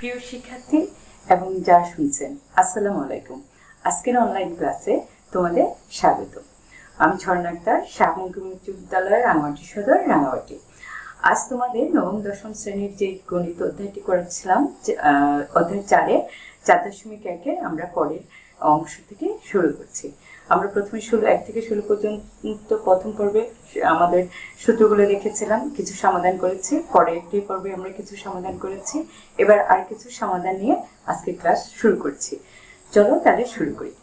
প্রিয় শিক্ষার্থী এবং যারা শুনছেন, আসসালামু আলাইকুম। আজকের অনলাইন ক্লাসে তোমাদের স্বাগত। আমি ঝর্ণা আক্তার, শাহমুখী উচ্চ বিদ্যালয়ের রাঙামাটি সদর, রাঙামাটি। আজ তোমাদের নবম দশম শ্রেণীর যে গণিত অধ্যায়টি করেছিলাম, অধ্যায় 4-এর 4.1-এ আমরা পরের অংশ থেকে শুরু করছি। আমরা প্রথমে 1 থেকে 16 পর্যন্ত প্রথম পর্বে আমাদের সূত্রগুলো দেখেছিলাম, কিছু সমাধান করেছি। পরের একটি পর্বে আমরা কিছু সমাধান করেছি। এবার আর কিছু সমাধান নিয়ে আজকে ক্লাস শুরু করছি। চলো তাহলে শুরু করি।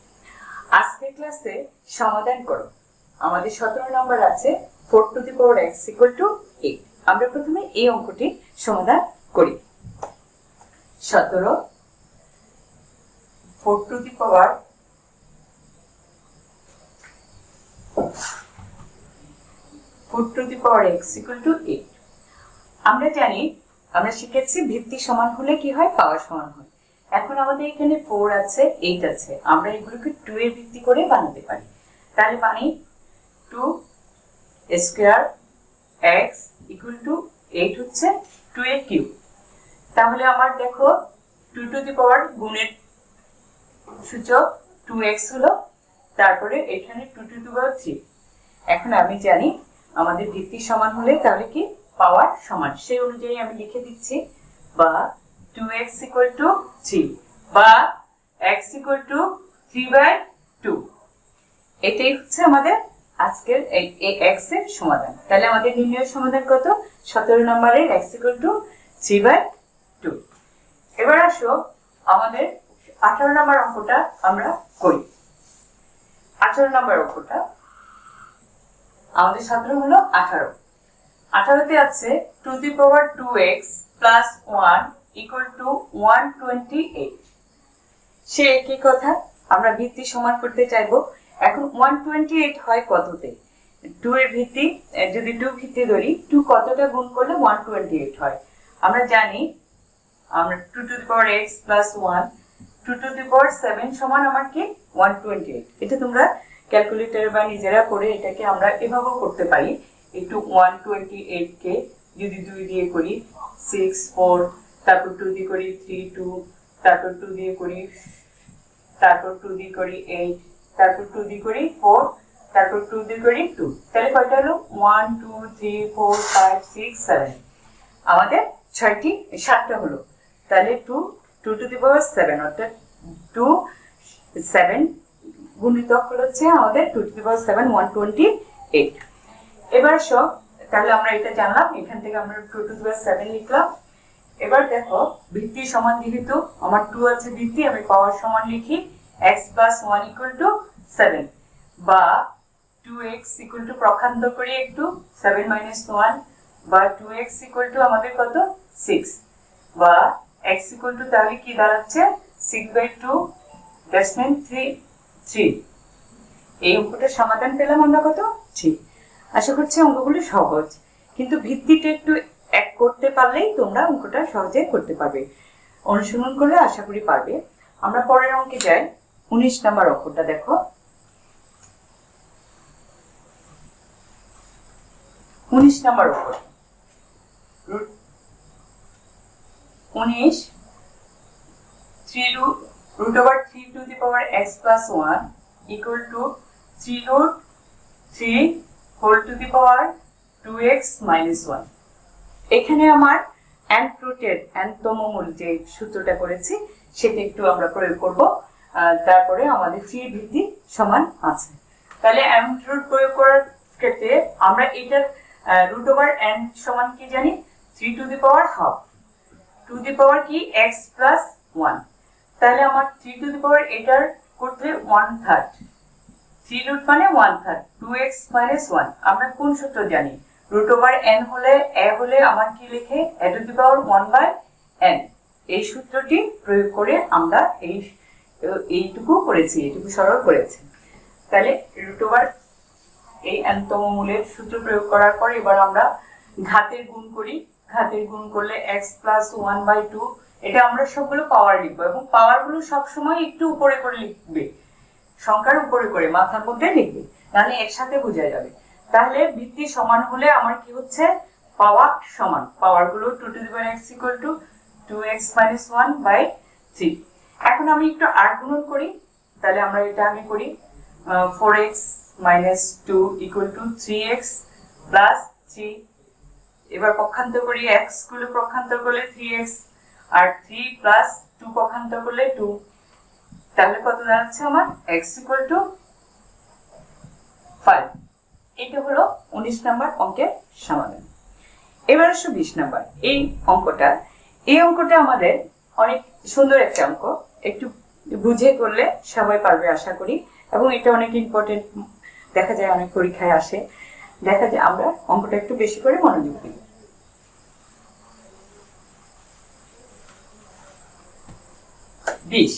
আজকের ক্লাসে সমাধান করো। আমাদের 17 নম্বর আছে 4 to the power x = 8। আমরা প্রথমে এই অঙ্কটি সমাধান করি। 17 4 to the power x = 8। আমরা জানি, আমরা শিখেছি ভিত্তি সমান হলে কি হয়, পাওয়ার সমান হয়। এখন আমাদের এখানে 4 আছে, 8 আছে, আমরা এগুলোকে 2 এর ভিত্তি করে বানাতে পারি। তাহলে বানাই 2 স্কয়ার x = 8 হচ্ছে 2 এর কিউব। তাহলে আমার দেখো 2 to the power গুণের সূচক 2x হলো, তারপরে এখানে 2 to the power 3। এখন আমি জানি আমাদের ভিত্তি সমান হলে তাহলে কি পাওয়ার সমান, সেই অনুযায়ী আমি লিখে দিচ্ছি, বা 2x = 3 বা x = 3/2। এটাই হচ্ছে আমাদের আজকের এই x এর সমাধান। তাহলে আমাদের নির্ণয় সমাধান কত? 17 নম্বরের x = 3/2। এবার আসো আমাদের 18 নম্বর অঙ্কটা আমরা করি। 18 নম্বর অঙ্কটা আমাদের 17 হলো 18। 18তে আছে 2 to the power 2x plus 1 = 128। সে একই কথা, আমরা ভিত্তি সমান করতে চাইবো। এখন 128 হয় কততে? 2 এর ভিত্তি, যদি 2 ভিত্তি ধরি, 2 কতটা গুণ করলে 128 হয়? আমরা জানি, আমরা 2 to the power x plus 1, 2 to the power 7 সমান আমার কি 128। এটা তোমরা ক্যালকুলেটর বা নিজেরা করে এটাকে আমরা এভাবেও করতে পারি। একটু 128 কে যদি 2 দিয়ে করি 6 4, তারপর 2 দিয়ে করি 3 2, তারপর 2 দিয়ে করি, তারপর 2 দিয়ে করি 8, তারপর 2 দিয়ে করি 4, তারপর 2 দিয়ে করি 2। তাহলে কয়টা হলো? 1 2 3 4 5 6 7। আমাদের 7টা হলো। তাহলে 2 to the power 7, অর্থাৎ 2 7 গুণিতক হচ্ছে আমাদের 2 to the power 7 128। এবার সব, তাহলে আমরা এটা জানলাম, এখান থেকে আমরা 2 to the power 7 লিখলাম। এবার দেখো ভিত্তি সমান, যেহেতু আমার 2 আছে ভিত্তি, আমি পাওয়ার সমান লিখি x plus 1 = 7, বা 2x = প্রখান্ত করি একটু 7 - 1, বা 2x = আমাদের কত 6, বা x = তাহলে কি দাঁড়াচ্ছে 6/2 3। এই অঙ্কটার সমাধান পেলাম আমরা কত? 3। আশা করছি অঙ্কগুলো সহজ, কিন্তু ভিত্তিটা একটু এক করতে পারলেই তোমরা অঙ্কটা সহজে করতে পারবে। অনুশীলন করলে আশা করি পারবে। আমরা পরের অঙ্কে যাই। 19 নম্বর অঙ্কটা দেখো। 19 নম্বর অঙ্ক, 19 3√3 to the power x plus 1 = 3√3 whole to the power 2x minus 1। এখানে আমার nth রুটের nতম মূল যে সূত্রটা করেছি সেটা একটু আমরা প্রয়োগ করব। তারপরে আমাদের 3 ভিত্তি সমান আছে। তাহলে nth রুট প্রয়োগ করার ক্ষেত্রে আমরা এটার √n সমান কি জানি? 3 to the power half, to the power কি x plus 1। তাহলে আমার 3 to the power এটার করতে 1/3, 3 রুট মানে 1/3, 2x minus 1। আমরা কোন সূত্র জানি? √n হলে a হলে আমার কি লিখে a to the power 1/n। এই সূত্রটি প্রয়োগ করে আমরা এইটুকু করেছি, এইটুকু সরল করেছি। তাহলে এই nতম মূলের সূত্র প্রয়োগ করার পর এবার আমরা ঘাতের গুণ করি। ঘাতের গুণ করলে x plus 1/2। এটা আমরা সবগুলো পাওয়ার লিখবো, এবং পাওয়ারগুলো সবসময় একটু উপরে করে লিখবে, সংখ্যার উপরে করে মাথার মধ্যে লিখবে, নাহলে একসাথে বোঝা যাবে। তাহলে ভিত্তি সমান হলে আমার কি হচ্ছে? পাওয়ার সমান। পাওয়ার গুলো 2 to the power x = 2x minus 1 by 3। এখন আমি একটু আর গুণন করি, তাহলে আমরা এটা আগে করি। 4x minus 2 equal to 3x plus 3। এবার পক্ষান্তর করি, x গুলো পক্ষান্তর করলে 3x আর 3 plus 2 পক্ষান্তর করলে 2। তাহলে কত দাঁড়াচ্ছে আমার? x equal to 5। এটা হলো 19 নম্বর অঙ্কের সমাধান। এবার আসো 20 নম্বর এই অঙ্কটা আমাদের অনেক সুন্দর একটা অঙ্ক, একটু বুঝে করলে সবাই পারবে আশা করি, এবং এটা অনেক ইম্পর্টেন্ট, দেখা যায় অনেক পরীক্ষায় আসে, দেখা যায় আমরা অঙ্কটা একটু বেশি করে মনোযোগ দিই। 20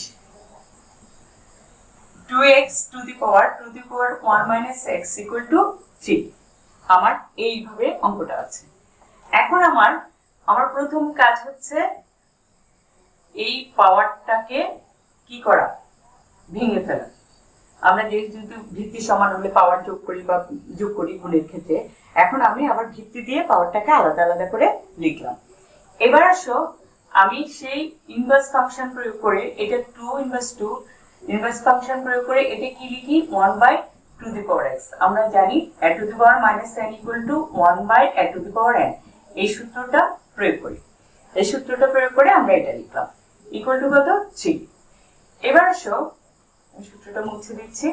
2x to the power 1 minus x equal to 3। আমার এইভাবে অঙ্কটা আছে। এখন আমার প্রথম কাজ হচ্ছে এই পাওয়ারটাকে কি করা, ভেঙে ফেলা। আমরা যেহেতু ভিত্তি সমান হলে পাওয়ার যোগ করি গুণের ক্ষেত্রে, এখন আমি আবার ভিত্তি দিয়ে পাওয়ারটাকে আলাদা আলাদা করে লিখলাম। এবার আসো আমি সেই ইনভার্স ফাংশন প্রয়োগ করে, এটা 2 ইনভার্স 2 ইনভার্স ফাংশন প্রয়োগ করে এটা কি লিখি, 1 by to the power x। আমরা জানি a to the power minus n equal to 1 by a to the power n। এই সূত্রটা প্রয়োগ করে আমরা এটা লিখলাম ইকুয়াল টু কত, 3। এবার আসো আমি সূত্রটা মুছে দিচ্ছি,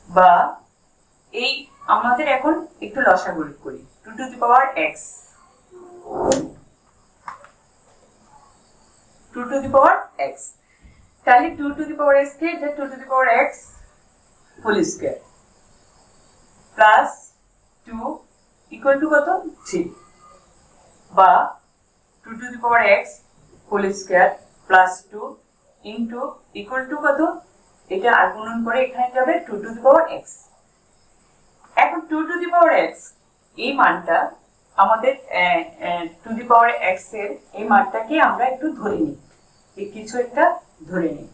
বা এই আমাদের এখন একটু লসাগু করি। 2 to the power x 2 to the power x, তাহলে 2 to the power x কে 2 to the power x whole square plus 2 equal to কত, 3, বা 2 to the power x whole square plus 2 into equal to কত, এটা আর গুণন করে এখানে যাবে 2 to the power x। এখন 2 to the power x এই মানটা আমাদের 2 to the power x এর এই মানটাকে আমরা একটু ধরে নিই, কিছু একটা ধরে নিই।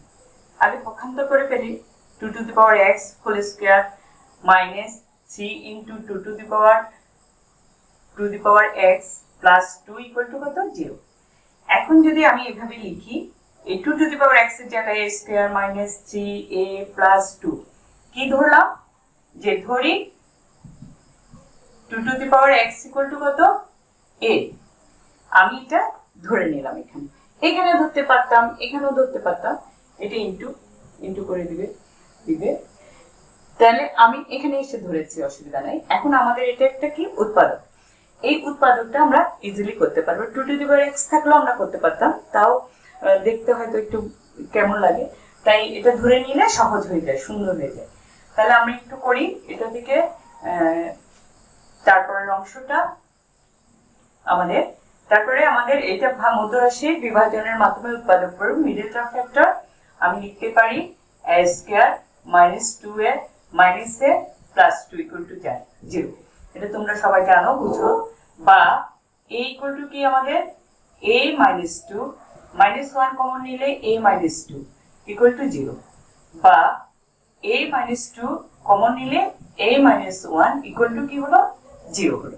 আগে পক্ষান্তর করে ফেলি, 2 to the power x whole square minus 3 into 2 to the power x plus 2 equal to কত, 0। এখন যদি আমি এভাবে লিখি, এই 2 to the power x এর জায়গায় a square minus 3a plus 2 কি ধরলাম, যে ধরি 2 to the power x equal to কত, a। আমি এটা ধরে নিলাম, এখানে ধরতে পারতাম, এখানেও ধরতে পারতাম, এটা ইনটু করে দিবে। তাহলে আমি এখানে এসে ধরেছি, অসুবিধা নাই। এখন আমাদের এটা একটা কি উৎপাদক, এই উৎপাদকটা আমরা ইজিলি করতে পারবো। 2 to the power x থাকলেও আমরা করতে পারতাম, তাও দেখতে হয়তো একটু কেমন লাগে, তাই এটা ধরে নিলে সহজ হয়ে যায়, সুন্দর হয়ে যায়। তাহলে আমরা একটু করি এটা থেকে, তারপরের অংশটা তারপরে আমাদের এটা মধ্যরাশি বিভাজনের মাধ্যমে উৎপাদক করব। মিডল টার্ম ফ্যাক্টর আমি লিখতে পারি a square minus 2a minus a plus 2 equal two 0। এটা তোমরা সবাই জানো, বুঝো। বা a ইকুয়াল টু কি আমাদের a মাইনাস 2 মাইনাস 1 কমন নিলে a মাইনাস 2 ইকুয়াল টু 0, বা a মাইনাস 2 কমন নিলে a মাইনাস 1 ইকুয়াল টু কি হলো, 0 হলো।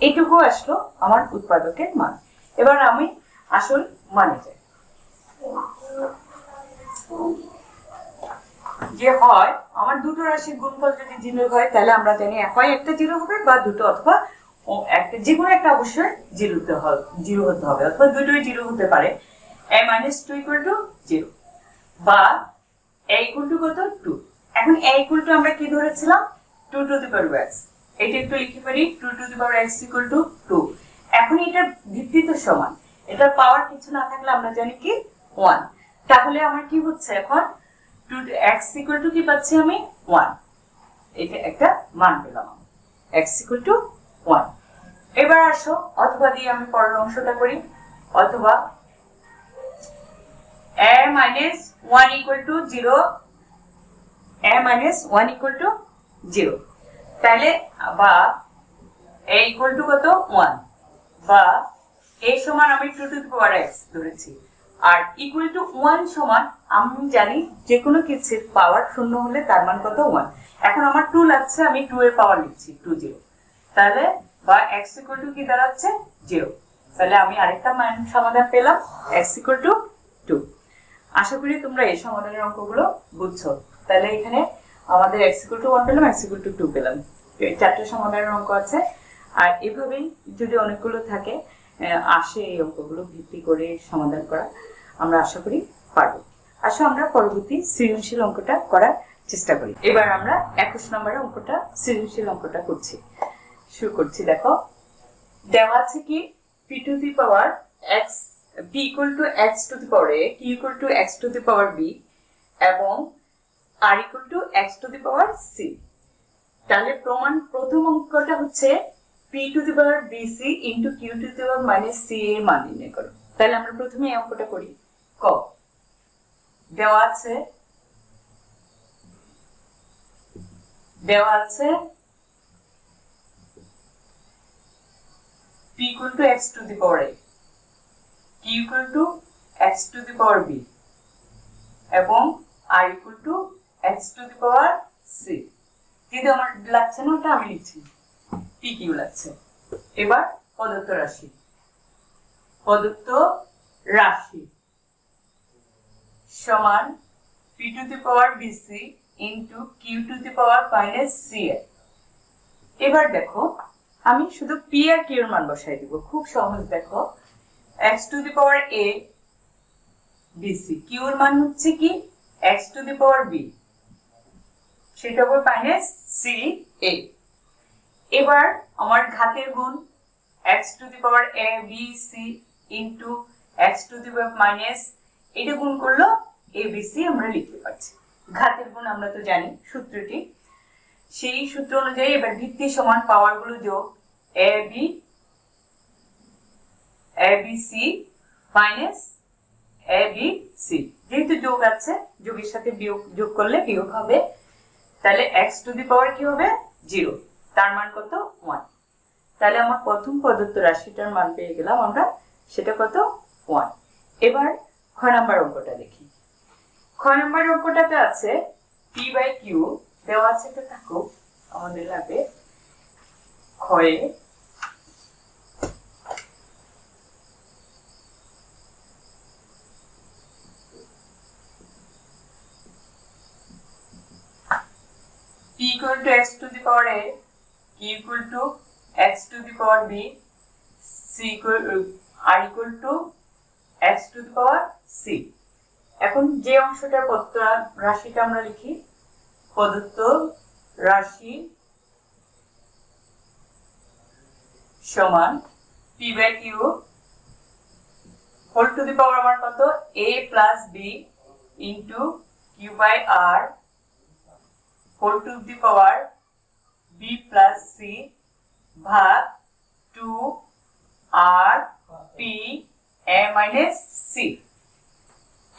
এইটুকু আসলো আমার উৎপাদকের মান। এবার আমি আসল মানে যাই, যে হয় আমার দুটো রাশির গুণফল যদি 0 হয়, তাহলে আমরা জানি হয় একটা 0 হবে, বা দুটো অথবা একটা, যে কোনো একটা অবশ্যই 0 হতে হবে, অথবা দুটোই 0 হতে পারে। a minus 2 equal to 0, বা a equal to কত, 2। এখন a equal to আমরা কি ধরেছিলাম, 2 to the power x। এটা একটু লিখতে পারি 2 to the power x equal to 2। এখন এটা ভিত্তি তো সমান, এটার পাওয়ার কিছু না থাকলে আমরা জানি কি 1। তাহলে আমার কি হচ্ছে, এখন 2 to x equal to কি পাচ্ছি আমি, 1। এটা একটা মান পেলাম, x equal to 1। এবার আসো অথবা দিয়ে আমি পরের অংশটা করি, অথবা a minus 1 equal to 0, a minus 1 equal to 0। তাহলে বা a equal to কত, 1, বা a সমান আমি 2 to the power x ধরেছি, আর equal to 1 সমান আমি জানি যে কোনো কিছুর পাওয়ার 0 হলে তার মান কত, 1। এখন আমার 2 লাগছে, আমি 2 এর পাওয়ার লিখছি 2 0, তাহলে বা x equal to কি দাঁড়াচ্ছে, 0। তাহলে আমি আরেকটা মান সমাধান পেলাম x ইকুয়াল টু 2। আশা করি তোমরা এই সমাধানের অঙ্কগুলো বুঝছো। তাহলে এখানে আমাদের x ইকুয়াল টু 1 পেলাম, x ইকুয়াল টু 2 পেলাম। এই চারটে সমাধানের অঙ্ক আছে। আর এভাবেই যদি অনেকগুলো থাকে আসে এই অঙ্কগুলো ভিত্তি করে সমাধান করা, আমরা আশা করি পারবো। আসো আমরা পরবর্তী সৃজনশীল অঙ্কটা করার চেষ্টা করি। এবার আমরা 21 নম্বরের অঙ্কটা সৃজনশীল অঙ্কটা করছি, শুরু করছি। দেখো দেওয়া আছে কি p two the power x, p equal to x to the power a, q equal to x to the power b এবং r equal to x to the power c। তাহলে প্রথম অঙ্কটা হচ্ছে p two the power bc into q two the power minus c এর মান নির্ণয় করো। তাহলে আমরা প্রথমে এই অঙ্কটা করি। ক দেওয়া আছে p equal to x to the power a, q equal to x to the power b এবং r equal to x to the power c। কিন্তু আমার লাগছে না, ওটা আমি লিখছি, p q লাগছে। এবার প্রদত্ত রাশি সমান p to the power bc into q to the power minus c। এবার দেখো আমি শুধু p আর q এর মান বসাই দিব, খুব সহজ। দেখো x to the power a bc, q এর মান হচ্ছে কি x to the power b, সেটা হবে মাইনাস c a। এবার আমার ঘাতের গুণ x to the power a b c into x to the power minus, এটা গুণ করলো a b c আমরা লিখতে পারছি। ঘাতের গুণ আমরা তো জানি সূত্রটি, সেই সূত্র অনুযায়ী এবার ভিত্তি সমান পাওয়ার গুলো যোগ a b c minus a b c, যেহেতু যোগ আছে যোগের সাথে বিয়োগ যোগ করলে বিয়োগ হবে। তাহলে x টু দি পাওয়ার কি হবে 0, তার মান কত 1। তাহলে আমার প্রথম প্রদত্ত রাশিটার মান পেয়ে গেলাম আমরা, সেটা কত 1। এবার খ নাম্বার অঙ্কটা দেখি। খ নাম্বার অঙ্কটাতে আছে p বাই q দেওয়া আছে, এটা থাকুক, আমাদের লাগবে ক্ষয়ে p equal to x to the power a, q equal to x to the power b, c equal r equal to x to the power c। এখন যে অংশটার প্রদত্ত রাশিটা আমরা লিখি, প্রদত্ত রাশি সমান p by q whole to the power আমার কত a plus b into q by r whole to the power b plus c ভাগ 2 r p a minus c।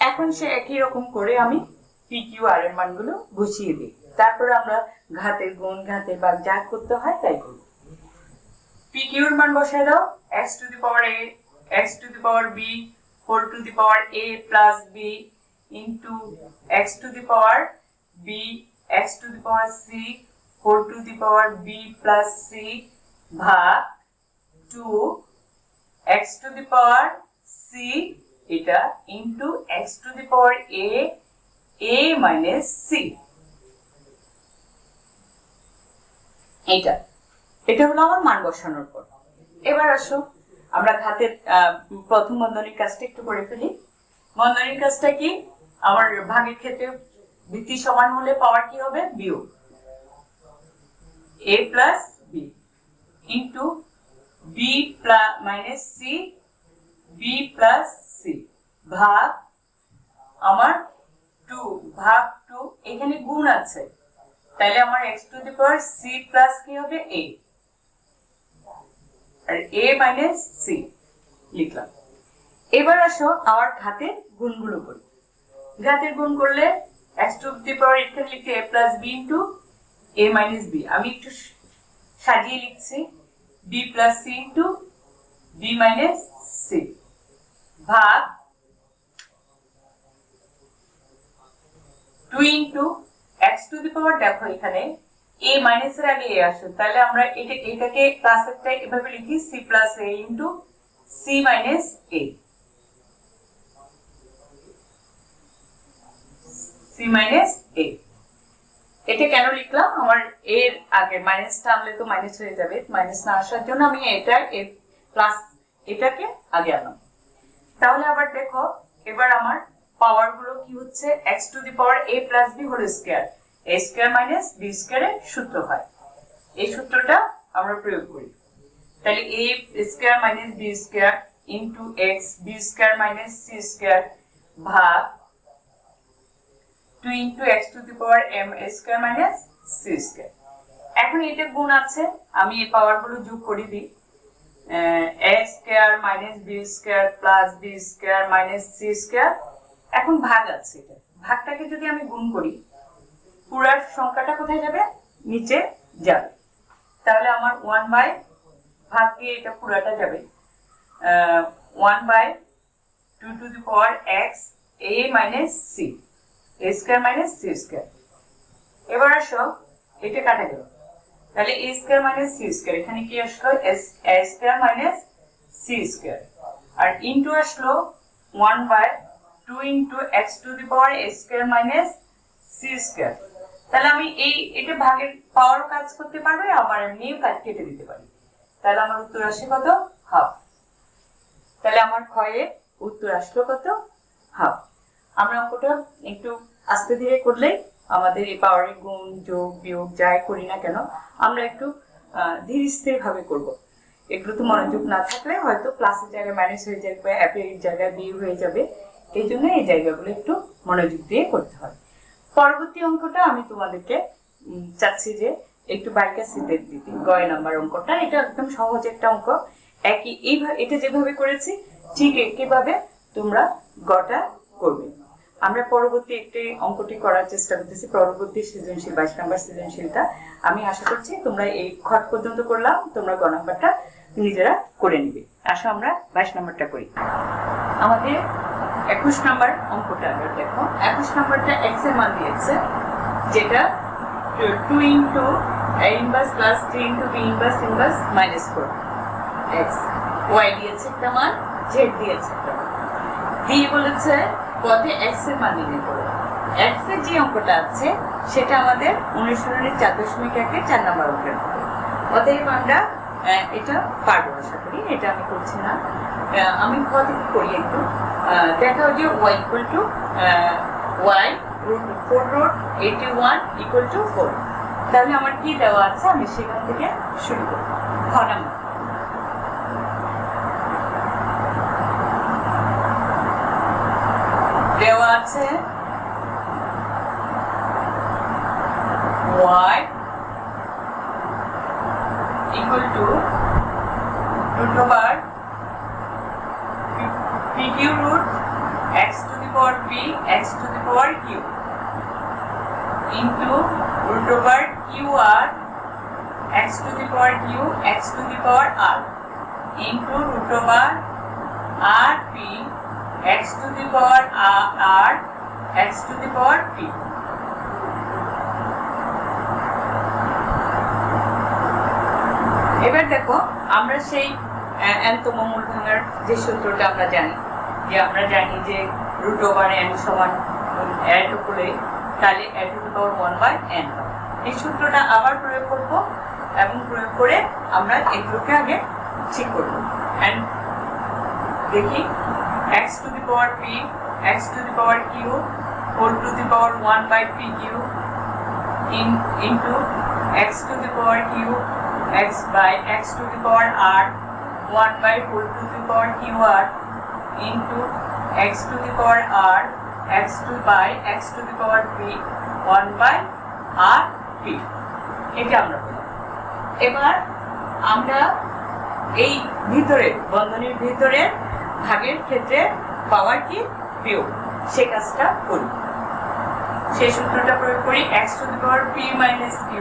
এখন সে একই রকম করে আমি p q r এর মানগুলো বসিয়ে দিই, তারপর আমরা ঘাতের গুণ ঘাতের ভাগ যা করতে হয় তাই করব। p q এর মান বসায় দাও, x to the power a x to the power b whole to the power a plus b into x to the power b x to the power c whole to the power b plus c ভাগ 2 x to the power c এটা into x to the power a minus c। এটা হলো আমার মান বসানোর পর। এবার আসো আমরা ঘাতের প্রথম বন্ধনীর কাজটা একটু করে ফেলি। বন্ধনীর কাজটা কি, আমার ভাগের ক্ষেত্রে ভিত্তি সমান হলে পাওয়ার কি হবে বিয়োগ a plus b into b minus c b plus c ভাগ আমার 2 ভাগ 2, এখানে গুণ আছে তাহলে আমার x to the power c plus কি হবে a, আর a মাইনাস c লিখলাম। এবার আসো আমার ঘাতের গুণগুলো করি। ঘাতের গুণ করলে x to the power এখানে লিখতে a plus b into a minus b, আমি একটু সাজিয়ে লিখছি b plus c into b minus c ভাগ 2 into x to the power, দেখো এখানে a minus এর আগে a আসে, তাহলে আমরা এটাকে ক্লাসেরটা এভাবে লিখি c plus a into c c minus a, c minus a. এটা কেন লিখলাম? আমার এর আগে মাইনাসটা আনলে তো মাইনাস হয়ে যাবে, মাইনাস না আসার জন্য আমি এটা প্লাস এটাকে আগে আনলাম। তাহলে আবার দেখো, এবার আমার পাওয়ার গুলো কি হচ্ছে, x to the power a plus b whole square, a square minus b স্কয়ারের সূত্র হয়। এই সূত্রটা আমরা প্রয়োগ করি। তাহলে a square minus b square into x b square minus c square ভাগ 2 into x to the power m square minus c square. এখন এটা গুণ আছে, আমি এই পাওয়ার গুলো যোগ করে দিই। A square minus b square plus b square minus c square. এখন ভাগ আছে, এটা ভাগটাকে যদি আমি গুণ করি, পুরো সংখ্যাটা কোথায় যাবে? নিচে যাবে। তাহলে আমার 1 বাই ভাগ দিয়ে এটা পুরাটা যাবে 1 by 2 to the power x a minus c, a square minus c square. এবার আসো, এটা কাটা গেল, তাহলে a square minus c square, এখানে কি আসলো? A square minus c square, আর ইনটু আসলো 1 by 2 into x to the power a square minus c square. তাহলে আমি এটা ভাগের পাওয়ার কাজ করতে পারবে, আবার এমনিও কাজ কেটে দিতে পারি। তাহলে আমার উত্তর আসে কত? হাফ। তাহলে আমার ক্ষয়ের উত্তর আসলো কত? হাফ। আমরা অঙ্কটা একটু আস্তে ধীরে করলে আমাদের এই পাওয়ারের গুণ যোগ বিয়োগ যাই করি না কেন, আমরা একটু ধীরে স্থির ভাবে করবো। এগুলো তো মনোযোগ না থাকলে হয়তো প্লাসের জায়গায় মাইনাস হয়ে যাবে, অ্যাপের জায়গায় বি হয়ে যাবে। এই জন্য এই জায়গাগুলো একটু মনোযোগ দিয়ে করতে হয়। পরবর্তী অঙ্কটা আমি তোমাদেরকে চাচ্ছি যে একটু বাইকাসিতে দিতে, 9 নাম্বার অঙ্কটা। এটা একদম সহজ একটা অঙ্ক, একই এইভাবে এটা যেভাবে করেছি ঠিক একইভাবে তোমরা গটা করবে। আমরা পরবর্তী একটি অঙ্কটি করার চেষ্টা করতেছি, পরবর্তী সৃজনশীল 22 নাম্বার সৃজনশীলটা। আমি আশা করছি তোমরা এই ঘট পর্যন্ত করলাম, তোমরা গ নাম্বারটা নিজেরা করে নিবে। আসো আমরা 22 নাম্বারটা করি। আমাদের 21 নাম্বার অঙ্কটা দেখো, 21 নাম্বারটা এক্স এর মান দিয়েছে, যেটা 2 into a inverse plus 3 into b inverse inverse minus 4 x. Y দিয়েছে একটা মান, জেড দিয়েছে একটা মান, দিয়ে বলেছে পদে এক্স এর মান নির্ণয় করো। এক্স এর যে অঙ্কটা আছে সেটা আমাদের অনুশীলনের 4.1 4 নাম্বার অঙ্কের। অতএব আমরা এটা পারবো আশা করি, এটা আমি করছি না। আমি খ থেকে করি একটু। দেখাও যে y equal to y root 4 root 81 equal to 4। তাহলে আমার কি দেওয়া আছে আমি সেখান থেকে শুরু করব। খ নাম্বার দেওয়া আছে y equal to root over pq root x to the power p x to the power q into root over qr x to the power q x to the power r into root over rp x to the power r x to the power p। এবার দেখো, আমরা সেই এনতম মূল ভাঙার যে সূত্রটা আমরা জানি, যে রুট ওভার এন সমান এড করে তাহলে এড to the power 1 by n. এই সূত্রটা আবার প্রয়োগ করব এবং প্রয়োগ করে আমরা এগুলোকে আগে ঠিক করব। এন্ড দেখি x to the power p x to the power q whole to the power 1 by pq into x to the power q x by x to the power r 1 by whole to the power qr into x to the power r x to by x to the power p 1 by r p। এটা আমরা বললাম। এবার আমরা এই ভিতরে বন্ধনীর ভিতরে ভাগের ক্ষেত্রে পাওয়ার কি বিয়োগ, সে কাজটা করি। সেই সূত্রটা প্রয়োগ করি x to the power p minus q।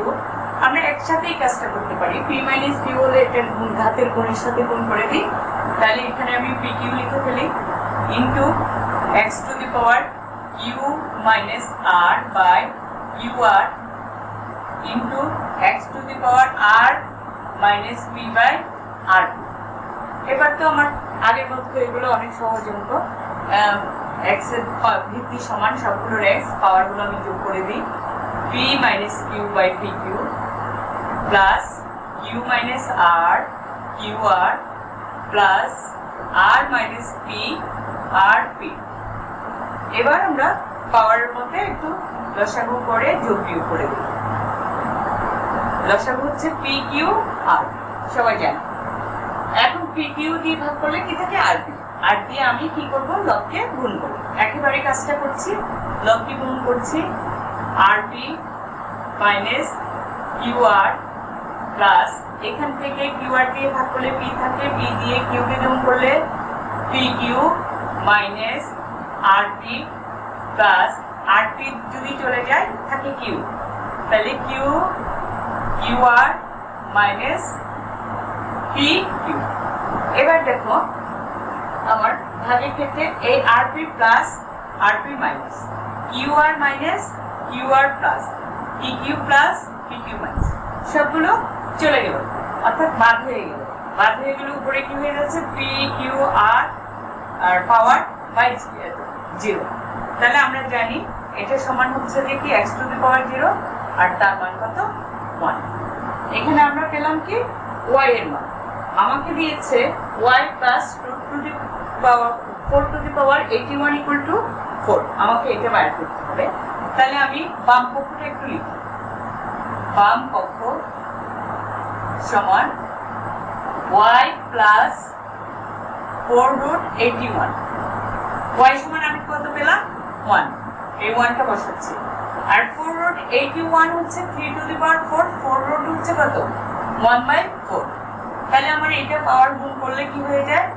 আমরা একসাথে এই কাজটা করতে পারি, p minus q হলে এটা ঘাতের গুণের সাথে গুণ করে দিই, তাহলে এখানে আমি pq লিখে ফেলি into x to the power q minus r by qr into x to the power r minus p by r। এবার তো আমার আগের মতো এগুলো অনেক সহজ অঙ্ক। এক্স এর ভিত্তি সমান সবগুলোর এক্স, পাওয়ারগুলো আমি যোগ করে দিই। P minus q by p q plus q minus r q r plus r minus p r p. এবার আমরা পাওয়ারের মধ্যে একটু লসাগু করে যোগ বিয়োগ করে দিই। লসাগু হচ্ছে পি কিউ আর, সবাই জানে। এখন পি কিউ দিয়ে ভাগ করলে কি থাকে? আর পি। আর দিয়ে আমি কি করব? লবকে গুণ করব। একেবারে কাজটা করছি, লবকে গুণ করছি। আর p minus q r plus এখান থেকে কিউ আর দিয়ে ভাগ করলে পি থাকে, পি দিয়ে কিউকে গুণ করলে p q minus r p plus r p যদি চলে যায় থাকে কিউ, তাহলে q q r minus p q. এবার দেখো আমার ভাগের ক্ষেত্রে এই r p plus r p minus q r minus q r plus p q plus p q minus সবগুলো চলে গেল, অর্থাৎ বাদ হয়ে গেল। বাদ হয়ে গেলে উপরে কি হয়ে যাচ্ছে? পি কিউ আর আর পাওয়ার বাই 0। তাহলে আমরা জানি এটা সমান হচ্ছে যে কি x টু দি পাওয়ার 0 আর তার মান কত? 1। এখানে আমরা পেলাম কি y এর মান। আমাকে দিয়েছে y plus 2 to the power 4 two the power 81 equal to 4। আমাকে এটা বাইর করতে হবে। তাহলে আমি বাম পক্ষটা একটু লিখি। বাম পক্ষ সমান y প্লাস 4 রুট 81। y সমান আমি কত পেলাম? 1। এই 1টা বসাচ্ছি। আর 4 রুট 81 হচ্ছে 3 টু দি পাওয়ার 4। 4 রুট হচ্ছে কত? 1/4। তাহলে আমার এটা পাওয়ার গুণ করলে কি হয়ে যায়?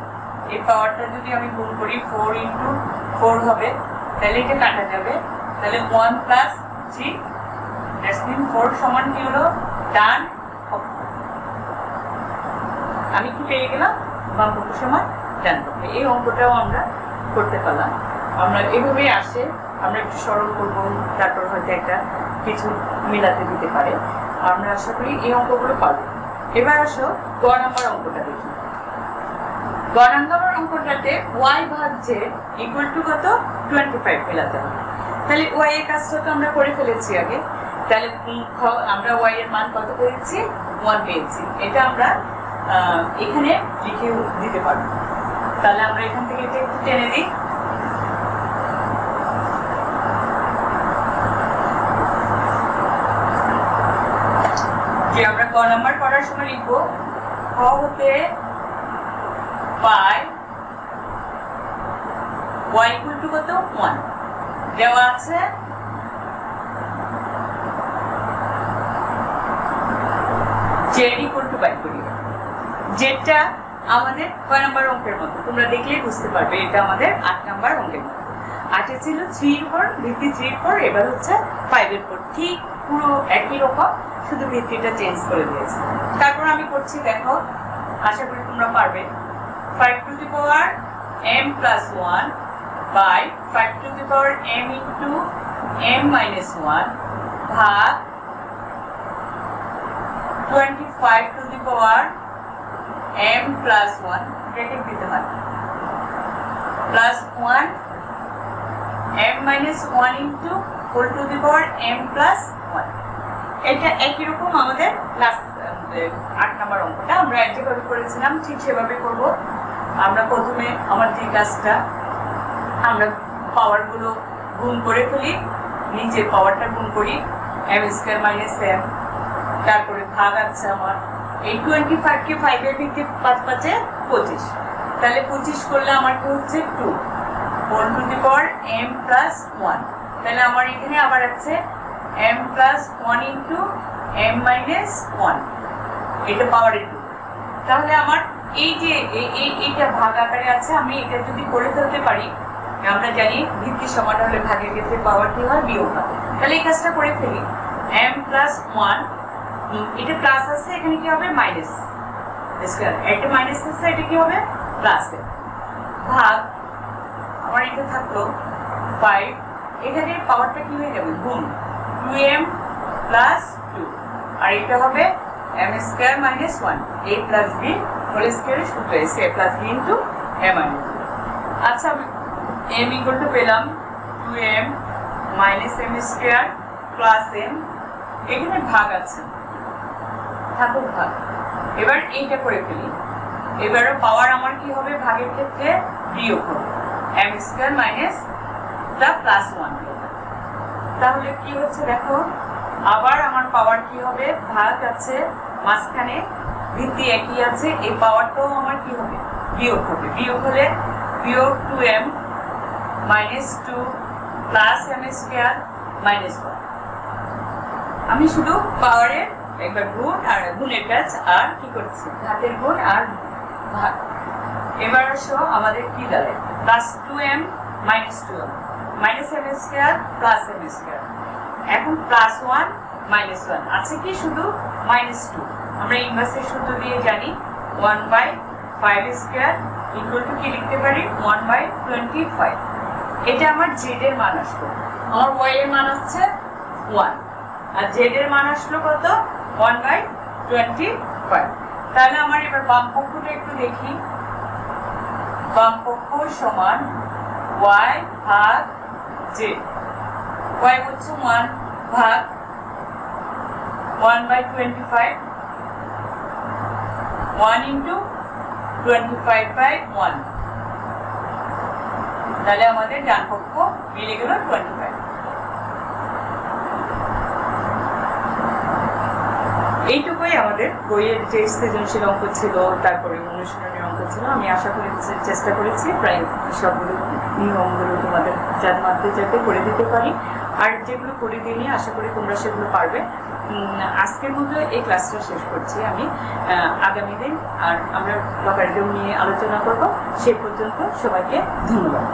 এই পাওয়ারটা যদি আমি গুণ করি 4 ইন্টু 4 হবে, তাহলে এটা কাটা যাবে। তাহলে 1 প্লাস 3 দ্যাটস মিন 4 সমান কি হলো? ডান পক্ষ। আমি কি পেয়ে গেলাম? বাম পক্ষ সমান ডান পক্ষ। এই অঙ্কটাও আমরা করতে পারলাম। আমরা এভাবেই আসে, আমরা একটু সরল করবো, তারপর হয়তো একটা কিছু মিলাতে দিতে পারে। আমরা আশা করি এই অঙ্কগুলো পারবো। এবার আসো গ নাম্বার অঙ্কটা দেখি। গ নাম্বার অঙ্কটাতে y ভাগ z ইকুয়াল টু কত? 25 মেলাতে হবে। তাহলে y এর কাজটা তো আমরা করে ফেলেছি আগে। তাহলে আমরা y এর মান কত পেয়েছি? 1 পেয়েছি। এটা আমরা এখানে লিখে দিতে পারবো। তাহলে আমরা এখান থেকে এটা একটু টেনে দিই। যে আমরা ক নাম্বার করার সময় লিখবো ক হতে পাই y ইকুয়াল টু কত? 1 দেওয়া আছে। z ইকুয়াল টু বাই করি। যেটা আমাদের কয় নাম্বার অঙ্কের মতো তোমরা দেখলেই বুঝতে পারবে। এটা আমাদের 8 নাম্বার অঙ্কের মতো। 8 এ ছিল 3 এর উপর, ভিত্তি 3 এর উপর, এবার হচ্ছে 5 এর উপর। ঠিক পুরো একই রকম, শুধু ভিত্তিটা চেঞ্জ করে দিয়েছে। তারপর আমি করছি, দেখো আশা করি তোমরা পারবে। 5 to the power m plus 1 by 5 to the power m into m minus 1 ভাগ 25 to the power m plus 1 bracket দিতে হয় plus 1 m minus 1 into whole to the power m plus 1। এটা একই রকম আমাদের লাস্ট 8 নাম্বার অঙ্কটা আমরা যেভাবে করেছিলাম ঠিক সেভাবে করব। আমরা প্রথমে আমার যে কাজটা, আমরা পাওয়ারগুলো গুণ করে ফেলি, নিচের পাওয়ারটা গুণ করি m স্কয়ার মাইনাস m, তারপরে ভাগ আছে আমার এই 25 কে 5 এর ভিত্তি 5 5 এ 25, তাহলে 25 করলে আমার কি হচ্ছে 2 whole to the power m plus 1। তাহলে আমার এখানে আবার আছে m plus 1 into m minus 1, এটা পাওয়ারের 2। তাহলে আমার এই যে এইটা ভাগ আকারে আছে, আমি এটা যদি করে ফেলতে পারি, আমরা জানি ভিত্তি সমান হলে ভাগের ক্ষেত্রে পাওয়ার কি হয়? বিয়োগ হয়। তাহলে এই কাজটা করে ফেলি। m প্লাস 1, এটা প্লাস আছে, এখানে কি হবে? Minus square. একটা মাইনাস আছে, এটা কি হবে? প্লাস এ ভাগ আমার এটা থাকলো 5, এখানে পাওয়ারটা কি হয়ে যাবে? গুণ 2m প্লাস 2, আর এটা হবে m square minus 1, a plus b whole স্কয়ারের সূত্র এসে a plus b into m আর আচ্ছা m ইকুয়াল টু পেলাম 2m minus m square plus m, এখানে ভাগ আছে, থাকুক ভাগ। এবার এইটা করে ফেলি, এবারে পাওয়ার আমার কি হবে, ভাগের ক্ষেত্রে বিয়োগ হবে, m স্কয়ার মাইনাস টা প্লাস 1 হবে। তাহলে কি হচ্ছে দেখো, আবার আমার পাওয়ার কি হবে, ভাগ আছে মাঝখানে, ভিত্তি একই আছে, এই পাওয়ারটাও আমার কি হবে, বিয়োগ হবে। বিয়োগ হলে বিয়োগ 2m minus 2 plus m square minus 1। আমি শুধু পাওয়ারের একবার গুণ আর গুণের কাজ আর কি করছি, ঘাতের গুণ আর ভাগ। এবার আসো আমাদের কি দাঁড়ায়, plus 2m minus 2m minus m square plus m square. এখন প্লাস 1 মাইনাস 1 আছে কি, শুধু মাইনাস 2। আমরা ইনভার্সের সূত্র দিয়ে জানি 1/5 স্কয়ার ইকুয়াল টু কি লিখতে পারি, 1/25। এটা আমার z এর মান আসলো, আমার y এর মান হচ্ছে 1 আর z এর মান আসলো কত, 1/25। তাহলে আমার এবার বাম পক্ষটা একটু দেখি, বাম পক্ষ সমান y ভাগ z। y হচ্ছে 1 ভাগ 1/25, 1 into 25/1, তাহলে আমাদের ডান পক্ষ মিলে গেল 25। এইটুকুই আমাদের বইয়ের যে সৃজনশীল অঙ্ক ছিল, তারপরে অনুশীলনের অঙ্ক ছিল। আমি আশা করি চেষ্টা করেছি প্রায় সবগুলো নিয়মগুলো তোমাদের যার মাধ্যমে যাতে করে দিতে পারি, আর যেগুলো করে দিইনি আশা করি তোমরা সেগুলো পারবে। আজকের মতো এই ক্লাসটা শেষ করছি আমি, আগামী দিন আর আমরা লগারিদম নিয়ে আলোচনা করব। সে পর্যন্ত সবাইকে ধন্যবাদ।